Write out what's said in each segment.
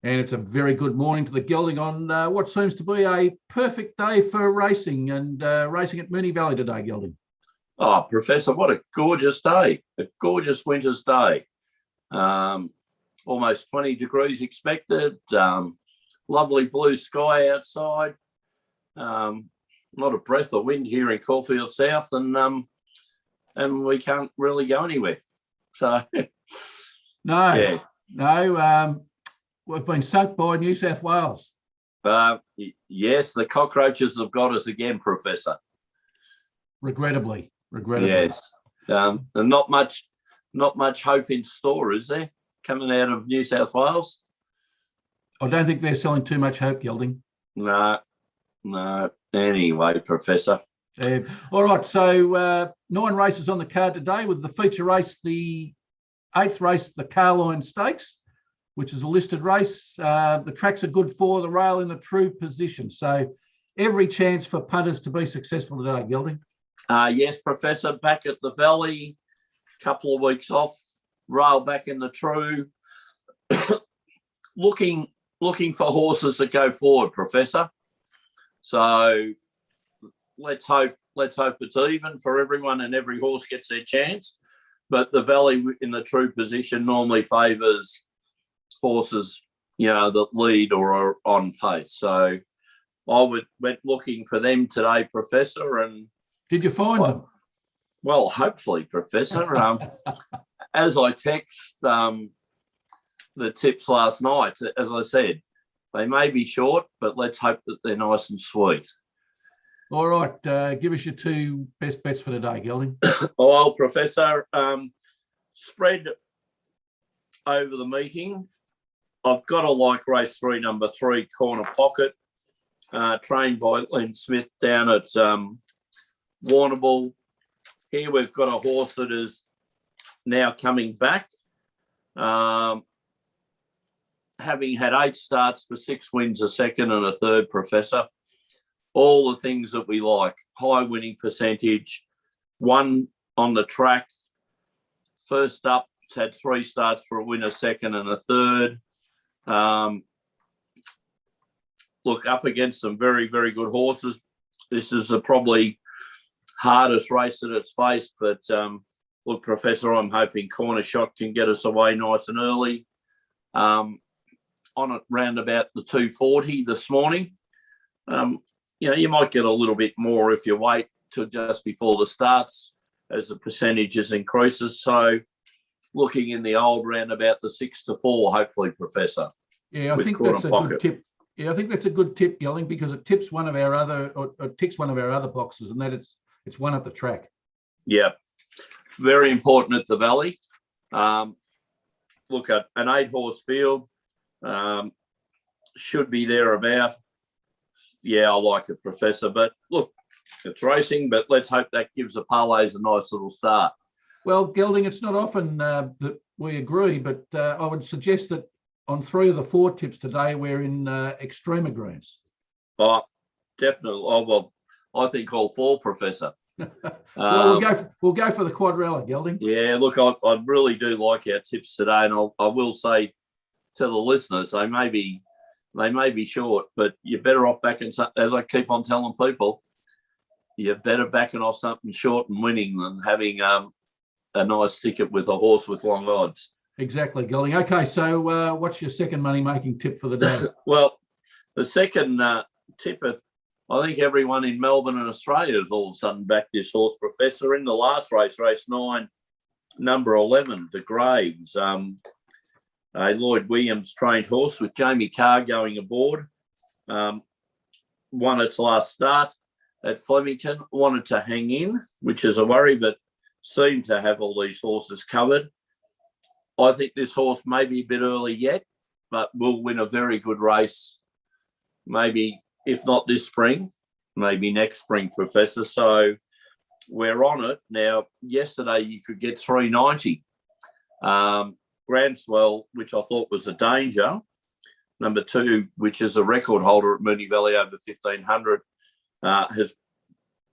And it's a very good morning to the Gelding on what seems to be a perfect day for racing and racing at Moonee Valley today, Gelding. Oh, Professor, what a gorgeous day. A gorgeous winter's day. Almost 20 degrees expected. Lovely blue sky outside. Not a breath of wind here in Caulfield South, and we can't really go anywhere. So, no. We've been sunk by New South Wales. Yes, the cockroaches have got us again, Professor. Regrettably. Yes. And not much hope in store, is there, coming out of New South Wales? I don't think they're selling too much hope, Gelding. No. Anyway, Professor. All right, so 9 races on the card today with the feature race, the 8th race, the Carline Stakes, which is a listed race. The tracks are good for the rail in the true position. So every chance for punters to be successful today, Gelding. Yes, Professor, back at the Valley, couple of weeks off, rail back in the true. looking for horses that go forward, Professor. So let's hope it's even for everyone and every horse gets their chance. But the Valley in the true position normally favours horses, that lead or are on pace. So I went looking for them today, Professor. And did you find them? Well, hopefully, Professor. As I text the tips last night, as I said, they may be short, but let's hope that they're nice and sweet. All right, give us your 2 best bets for today, Gelding. Well, Professor, spread over the meeting. I've got to like race 3, number 3, Corner Pocket, trained by Len Smith down at Warrnambool. Here we've got a horse that is now coming back, having had 8 starts for 6 wins, a second and a third, Professor. All the things that we like: high winning percentage, 1 on the track. First up, it's had 3 starts for a win, a second and a third. Look, up against some very, very good horses. This is the probably hardest race that it's faced, but look, Professor, I'm hoping Corner Shot can get us away nice and early. On it round about the 240 this morning. You might get a little bit more if you wait till just before the starts as the percentages increases. So looking in the old round about the 6-4, hopefully, Professor. Yeah, I think that's a good tip. Yeah, I think that's a good tip, Gelding, because it tips one of our other, or ticks one of our other boxes, and that it's one at the track. Yeah, very important at the Valley. Look at an 8-horse field, should be there about. Yeah, I like it, Professor. But look, it's racing, but let's hope that gives the parlays a nice little start. Well, Gelding, it's not often that we agree, but I would suggest that on 3 of the 4 tips today, we're in extreme agreements. Oh, definitely. Oh, well, I think all 4, Professor. Well, we'll go for the quadrella, Gelding. Yeah, look, I really do like our tips today, and I will say to the listeners, they may be short, but you're better off backing, as I keep on telling people, you're better backing off something short and winning than having a nice ticket with a horse with long odds. Exactly, Gelding. Okay, so what's your second money-making tip for the day? Well, the second tip, I think everyone in Melbourne and Australia has all of a sudden backed this horse, Professor. In the last race, race 9, number 11, De Graves. A Lloyd Williams trained horse with Jamie Carr going aboard. Won its last start at Flemington. Wanted to hang in, which is a worry, but seemed to have all these horses covered. I think this horse may be a bit early yet, but will win a very good race. Maybe, if not this spring, maybe next spring, Professor. So we're on it. Now, yesterday you could get 390. Grandswell, which I thought was a danger. Number 2, which is a record holder at Moonee Valley over 1,500,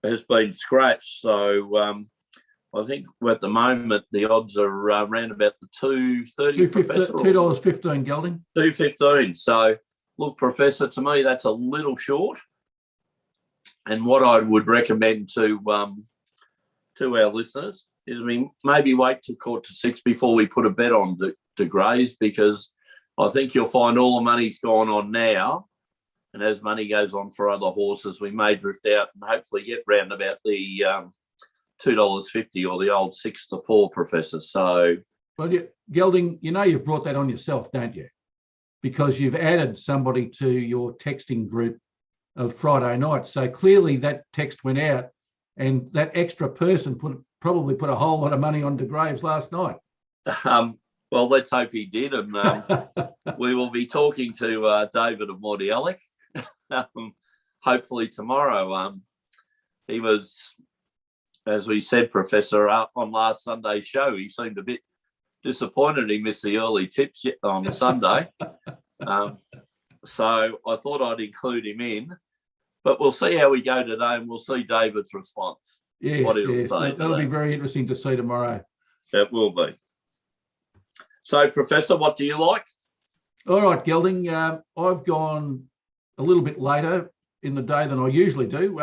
has been scratched. So I think at the moment the odds are around about the 2.30, Professor. $2.15 Gelding. 2.15. So, look, Professor, to me that's a little short. And what I would recommend to our listeners is maybe wait till 5:45 before we put a bet on to Grays, because I think you'll find all the money's gone on now. And as money goes on for other horses, we may drift out and hopefully get round about the $2.50 or the old 6 to 4, Professor. So, well, Gelding, you've brought that on yourself, don't you? Because you've added somebody to your texting group of Friday night. So clearly that text went out, and that extra person probably put a whole lot of money on De Graves last night. Well, let's hope he did, and we will be talking to David and Moonee Valley hopefully tomorrow. He was, as we said, Professor, on last Sunday's show, he seemed a bit disappointed he missed the early tips on Sunday. So I thought I'd include him in, but we'll see how we go today, and we'll see David's response. Yes. That'll be very interesting to see tomorrow. It will be. So, Professor, what do you like? All right, Gelding. I've gone a little bit later in the day than I usually do.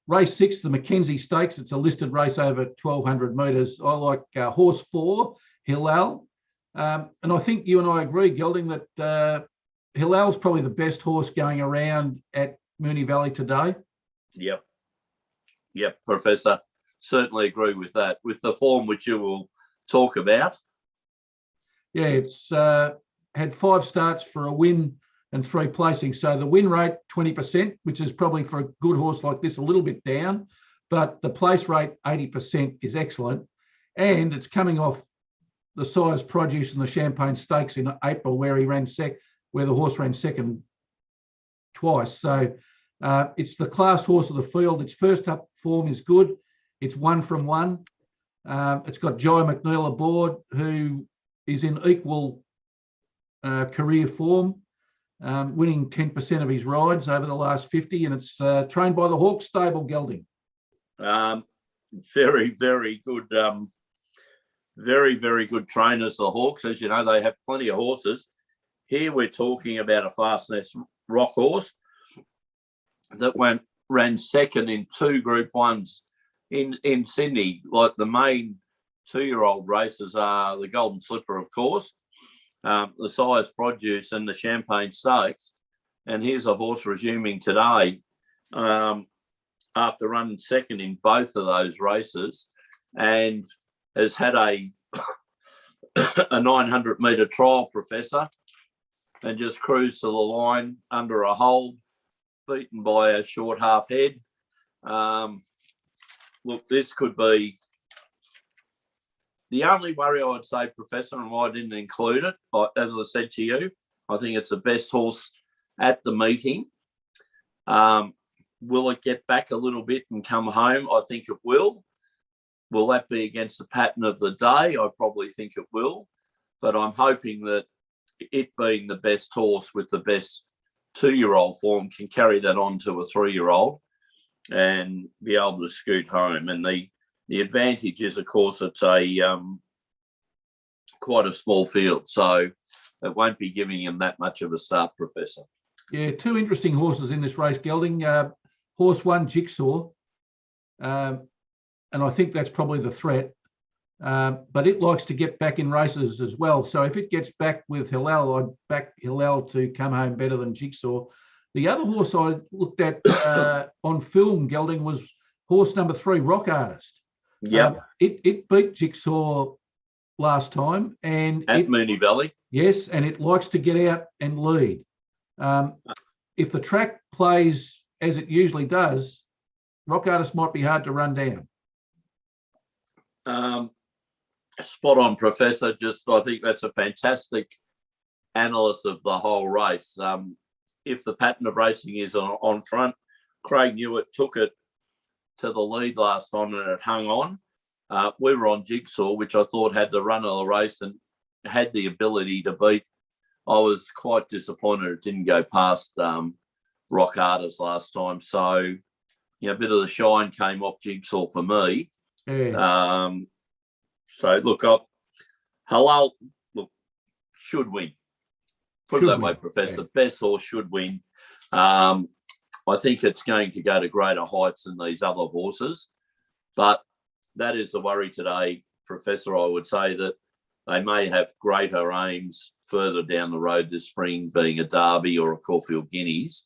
Race 6, the Mackenzie Stakes. It's a listed race over 1,200 metres. I like horse 4, Hilal. And I think you and I agree, Gelding, that Hilal's probably the best horse going around at Moonee Valley today. Yep, Professor. Certainly agree with that. With the form which you will talk about. Yeah, it's had 5 starts for a win and 3 placings. So the win rate, 20%, which is probably for a good horse like this a little bit down, but the place rate, 80%, is excellent. And it's coming off the size produce in the Champagne Stakes in April, where where the horse ran second twice. So it's the class horse of the field. Its first up form is good. It's 1 from 1. It's got Jai McNeil aboard, who is in equal career form, winning 10% of his rides over the last 50, and it's trained by the Hawk Stable, Gelding. Very, very good. Very, very good trainers, the Hawks. As you know, they have plenty of horses. Here we're talking about a Fastness Rock horse that ran second in 2 Group 1s in Sydney. Like the main 2-year-old races are the Golden Slipper, of course, the Size Produce and the Champagne Stakes. And here's a horse resuming today after running second in both of those races, and has had a 900-metre trial, Professor, and just cruised to the line under a hold, beaten by a short half head. Look, this could be the only worry I would say, Professor, and why I didn't include it, but as I said to you, I think it's the best horse at the meeting. Will it get back a little bit and come home? I think it will. Will that be against the pattern of the day? I probably think it will. But I'm hoping that it being the best horse with the best 2-year-old form can carry that on to a 3-year-old and be able to scoot home. And the advantage is, of course, it's a quite a small field, so it won't be giving him that much of a start, Professor. Yeah, 2 interesting horses in this race, Gelding. Horse 1, Jigsaw, and I think that's probably the threat. But it likes to get back in races as well. So if it gets back with Hilal, I'd back Hilal to come home better than Jigsaw. The other horse I looked at on film, Gelding, was horse number 3, Rock Artist. Yeah, it beat Jigsaw last time, and at Moonee Valley. Yes, and it likes to get out and lead. If the track plays as it usually does, Rock Artist might be hard to run down. Spot on, Professor. I think that's a fantastic analysis of the whole race. If the pattern of racing is on front, Craig Newitt took it to the lead last time and it hung on. We were on Jigsaw, which I thought had the run of the race and had the ability to beat. I was quite disappointed it didn't go past Rock Artist last time. So, a bit of the shine came off Jigsaw for me. Yeah. So look, Halal should win. Put it that way, Professor. Best horse should win. I think it's going to go to greater heights than these other horses, but that is the worry today, Professor. I would say that they may have greater aims further down the road this spring, being a Derby or a Caulfield Guineas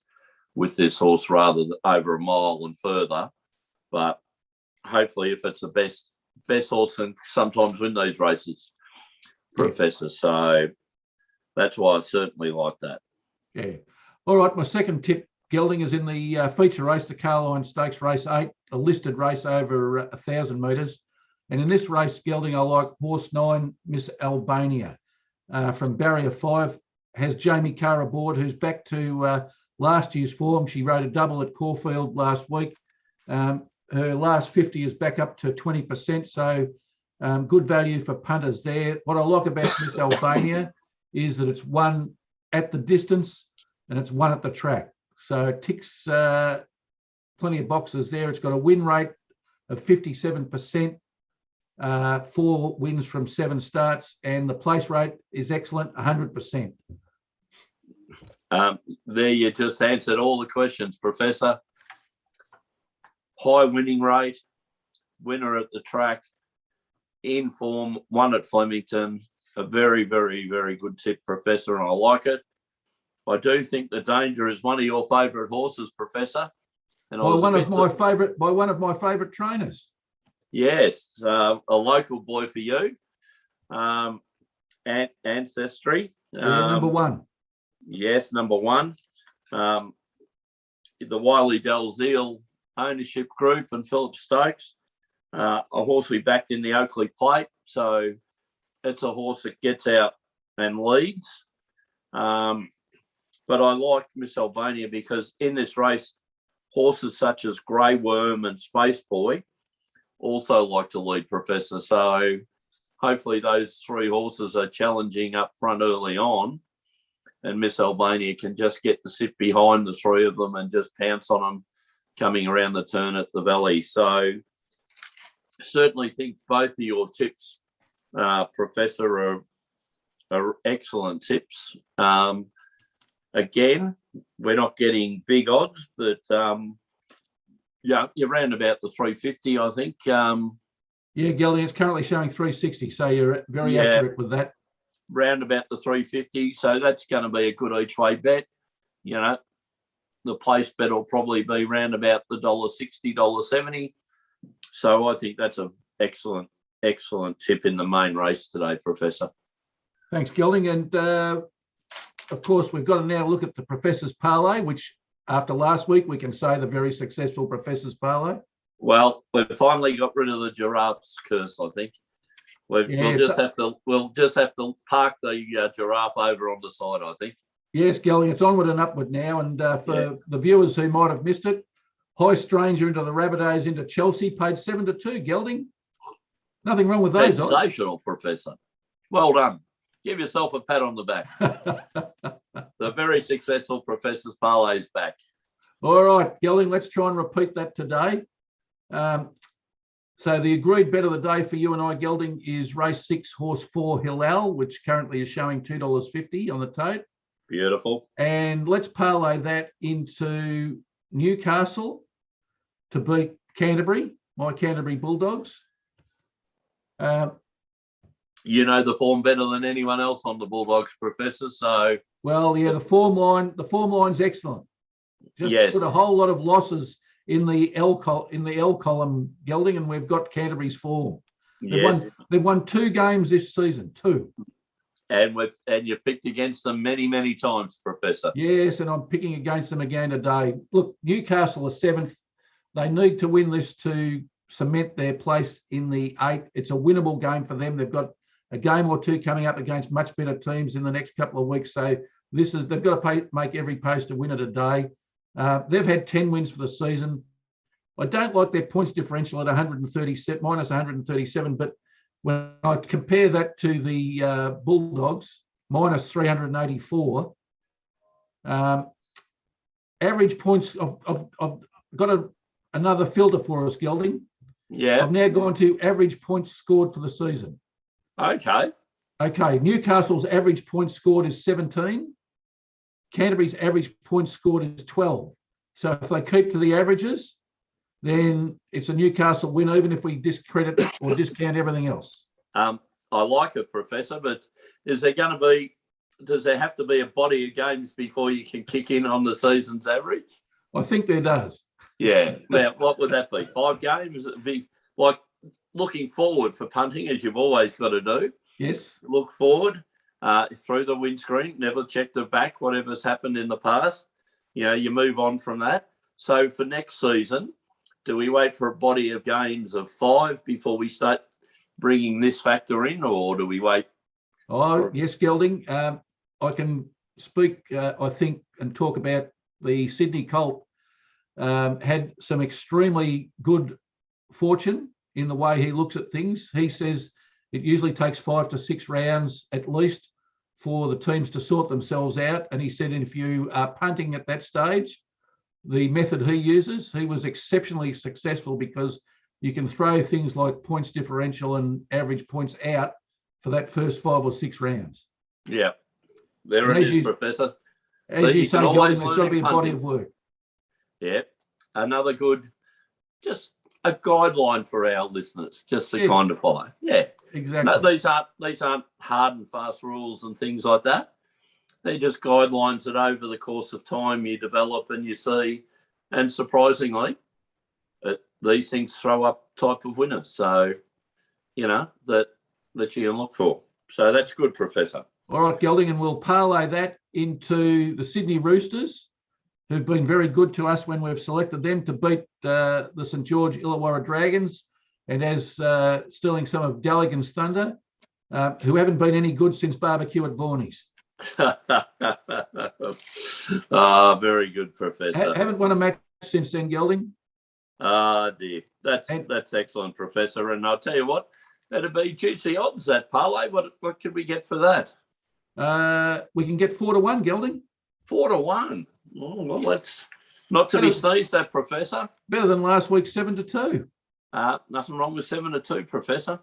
with this horse rather than over a mile and further. But hopefully, if it's the best horse, can sometimes win these races, Professor. So that's why I certainly like that. Yeah. All right. My second tip, Gelding, is in the feature race, the Carline Stakes Race 8, a listed race over 1,000 metres. And in this race, Gelding, I like horse 9, Miss Albania, from Barrier 5. Has Jamie Carr aboard, who's back to last year's form. She rode a double at Caulfield last week. Her last 50 is back up to 20%, so good value for punters there. What I like about Miss Albania is that it's one at the distance and it's one at the track. So it ticks plenty of boxes there. It's got a win rate of 57%, 4 wins from 7 starts, and the place rate is excellent, 100%. There you just answered all the questions, Professor. High winning rate, winner at the track, in form, won at Flemington. A very, very, very good tip, Professor, and I like it. I do think the Danger is one of your favourite horses, Professor. And by one of my favourite trainers. Yes, a local boy for you. Ancestry. Number 1. Yes, number 1. The Wiley Dalziel ownership group and Philip Stokes. A horse we backed in the Oakley Plate. So it's a horse that gets out and leads. But I like Miss Albania because in this race, horses such as Grey Worm and Space Boy also like to lead, Professor. So hopefully those 3 horses are challenging up front early on, and Miss Albania can just get the sit behind the 3 of them and just pounce on them coming around the turn at the Valley. So certainly think both of your tips, Professor, are excellent tips. Again, we're not getting big odds, but yeah, you're around about the 350, I think. Yeah, Gelding, it's currently showing 360, so you're very accurate with that. Round about the 350, so that's going to be a good each way bet. You know, the place bet will probably be round about the $1.60, $1.70. So I think that's an excellent tip in the main race today, Professor. Thanks, Gelding. And of course, we've got to now look at the Professor's Parlay, which after last week, we can say the very successful Professor's Parlay. Well, we've finally got rid of the giraffe's curse, I think. We'll just have to park the giraffe over on the side, I think. Yes, Gelding, it's onward and upward now. And for the viewers who might have missed it, High Stranger into the Rabbitohs into Chelsea, paid 7-2, Gelding. Nothing wrong with those. Sensational, Professor. Well done. Give yourself a pat on the back. The very successful Professor's Parlay is back. All right, Gelding, let's try and repeat that today. So the agreed bet of the day for you and I, Gelding, is race 6, horse 4, Hilal, which currently is showing $2.50 on the tote. Beautiful. And let's parlay that into Newcastle to beat Canterbury, my Canterbury Bulldogs. You know the form better than anyone else on the Bulldogs, Professor. So well, yeah, the form line's excellent. Just put a whole lot of losses in the L column, Gelding, and we've got Canterbury's form. They've won 2 games this season, 2. And you picked against them many, many times, Professor. Yes, and I'm picking against them again today. Look, Newcastle are 7th. They need to win this to cement their place in the 8. It's a winnable game for them. They've got a game or 2 coming up against much better teams in the next couple of weeks. So they've got to make every post a winner today. They've had 10 wins for the season. I don't like their points differential at minus 137, but when I compare that to the Bulldogs, minus 384, average points, I've got another filter for us, Gelding. Yeah. I've now gone to average points scored for the season. Okay. Okay, Newcastle's average points scored is 17. Canterbury's average points scored is 12. So if they keep to the averages, then it's a Newcastle win, even if we discredit or discount everything else. I like it, Professor, but does there have to be a body of games before you can kick in on the season's average? I think there does. Yeah. Now, what would that be? 5 games? It'd be like looking forward for punting, as you've always got to do. Yes. Look forward through the windscreen, never check the back, whatever's happened in the past. You move on from that. So for next season, do we wait for a body of games of 5 before we start bringing this factor in, or do we wait? Oh, yes, Gelding. I can speak, I think, and talk about the Sydney Colt. Had some extremely good fortune in the way he looks at things. He says it usually takes 5 to 6 rounds at least for the teams to sort themselves out. And he said if you are punting at that stage, the method he uses, he was exceptionally successful because you can throw things like points differential and average points out for that first 5 or 6 rounds. Yeah, there it is, Professor. As you say, Gelding, there's got to be a body of work. Yeah, another good, just a guideline for our listeners, just to kind of follow. Yeah, exactly. No, these aren't hard and fast rules and things like that. They're just guidelines that over the course of time you develop and you see, and surprisingly, these things throw up type of winners. So, that you can look for. So that's good, Professor. All right, Gelding, and we'll parlay that into the Sydney Roosters, who've been very good to us when we've selected them to beat the St George Illawarra Dragons, and as stealing some of Daligan's thunder, who haven't been any good since barbecue at Vorney's. Very good, Professor. Haven't won a match since then, Gelding. Dear. That's excellent, Professor. And I'll tell you what, that'd be juicy odds, that parlay. What could we get for that? We can get 4 to 1, Gelding. 4 to 1. Oh, well, that's not to be sneezed at, Professor. Better than last week, 7 to 2. Nothing wrong with 7 to 2, Professor.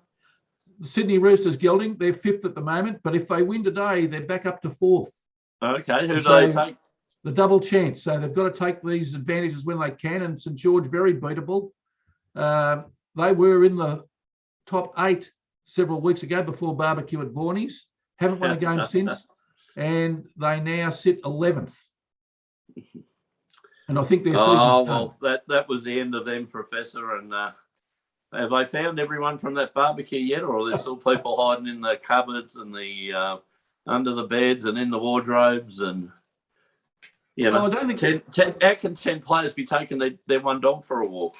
The Sydney Roosters, Gelding, they're 5th at the moment, but if they win today, they're back up to 4th. Okay, who do they take? The double chance. So they've got to take these advantages when they can, and St George, very beatable. They were in the top 8 several weeks ago before barbecue at Vorney's. Haven't won a game since, and they now sit 11th. And I think they're that was the end of them, Professor. And have they found everyone from that barbecue yet, or are there still people hiding in the cupboards and the under the beds and in the wardrobes? And I don't think how can 10 players be taking their one dog for a walk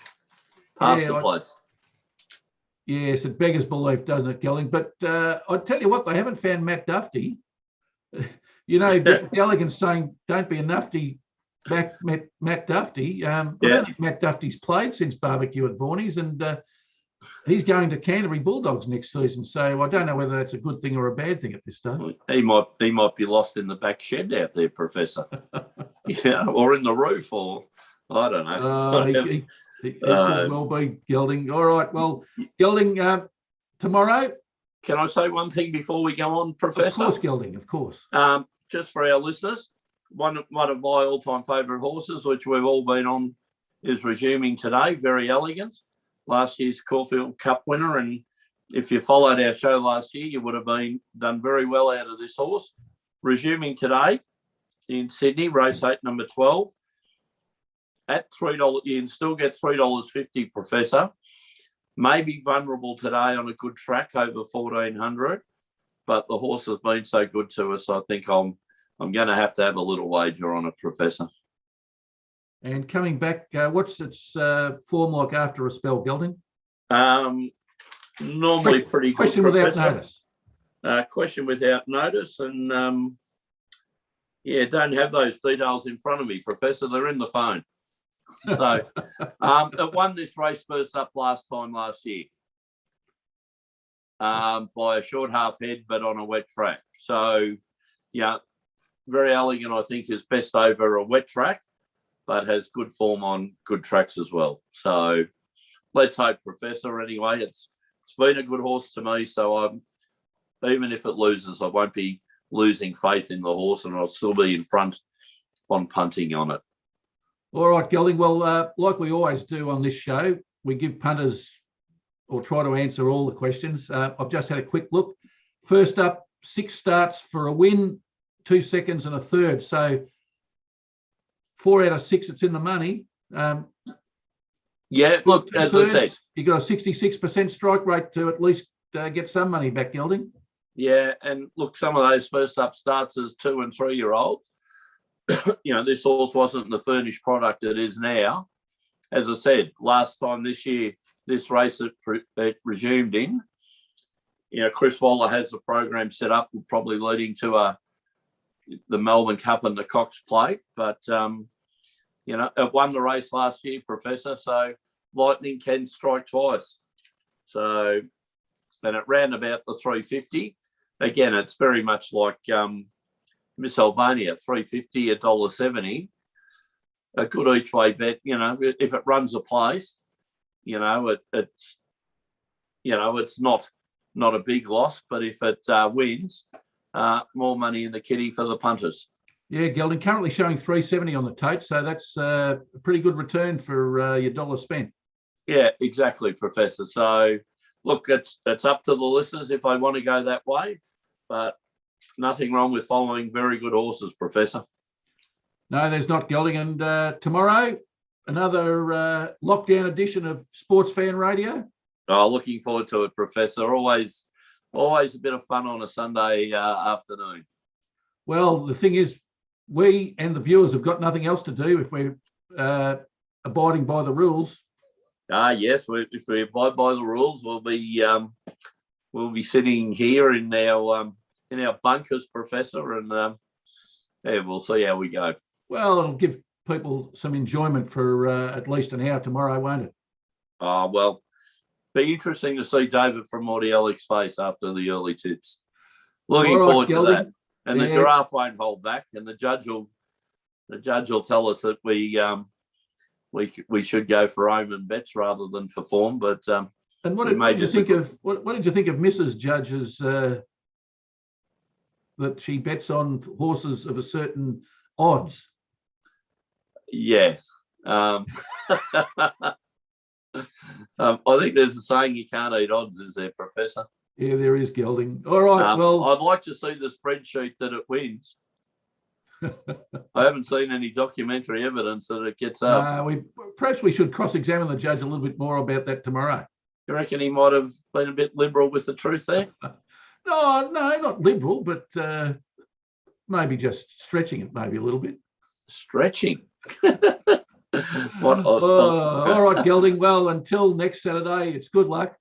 past the place? Yes, it beggars belief, doesn't it, Gelding? But I tell you what, they haven't found Matt Duffy. Daligan's saying, don't be a nufty, back Matt Duffy. I don't think Matt Duffy's played since barbecue at Vorney's, and he's going to Canterbury Bulldogs next season. So I don't know whether that's a good thing or a bad thing at this stage. He might be lost in the back shed out there, Professor. Or in the roof, or I don't know. He could well be, Gelding. All right, well, Gelding, tomorrow. Can I say one thing before we go on, Professor? Of course, Gelding, of course. Just for our listeners, one of my all-time favourite horses, which we've all been on, is resuming today. Very elegant. Last year's Caulfield Cup winner, and if you followed our show last year, you would have done very well out of this horse. Resuming today in Sydney, race 8, number 12. At $3, you can still get $3.50, Professor. Maybe vulnerable today on a good track over 1,400, but the horse has been so good to us. I think I'm going to have a little wager on it, Professor. And coming back, what's its form like after a spell, Gelding? Normally pretty good. Question without notice. Question without notice, and don't have those details in front of me, Professor. They're in the phone. So it won this race first up last year by a short half head, but on a wet track. So, very elegant, I think, is best over a wet track, but has good form on good tracks as well. So let's hope, Professor. Anyway, it's been a good horse to me, so even if it loses, I won't be losing faith in the horse, and I'll still be in front on punting on it. All right, Gelding. Well, like we always do on this show, we give punters or try to answer all the questions. I've just had a quick look. First up, 6 starts for a win, 2 seconds and a third. So 4 out of 6, it's in the money. Yeah, look, as I said, you got a 66% strike rate to at least get some money back, Gelding. Yeah, and look, some of those first up starts as 2 and 3 year olds. This horse wasn't the furnished product it is now. As I said, last time this year, this race it resumed in, Chris Waller has the program set up, probably leading to the Melbourne Cup and the Cox Plate. But, it won the race last year, Professor, so lightning can strike twice. So, and it ran about the 350. Again, it's very much like Miss Albania, 350, $1.70. A good each way bet. If it runs a place, it's not a big loss. But if it wins, more money in the kitty for the punters. Yeah, Gelding currently showing 370 on the tote, so that's a pretty good return for your dollar spent. Yeah, exactly, Professor. So, look, it's up to the listeners if they want to go that way, but nothing wrong with following very good horses, Professor. No, there's not, Gelding. And tomorrow, another lockdown edition of Sports Fan Radio. Oh, looking forward to it, Professor. Always a bit of fun on a Sunday afternoon. Well, the thing is, we and the viewers have got nothing else to do if we're abiding by the rules. Yes, if we abide by the rules, we'll be sitting here in our bunkers, Professor, and we'll see how we go. Well, it'll give people some enjoyment for at least an hour tomorrow, won't it? Well, be interesting to see David from Morty Alec's face after the early tips. Looking forward to that. And the giraffe won't hold back, and the judge will tell us that we should go for omen bets rather than for form. But and what did you think of Mrs. Judge's that she bets on horses of a certain odds? Yes. I think there's a saying you can't eat odds, is there, Professor? Yeah, there is, Gelding. All right, well... I'd like to see the spreadsheet that it wins. I haven't seen any documentary evidence that it gets up. Perhaps we should cross-examine the judge a little bit more about that tomorrow. You reckon he might have been a bit liberal with the truth there? No, not liberal, but maybe just stretching it maybe a little bit. Stretching? All right, Gelding. Well, until next Saturday, it's good luck.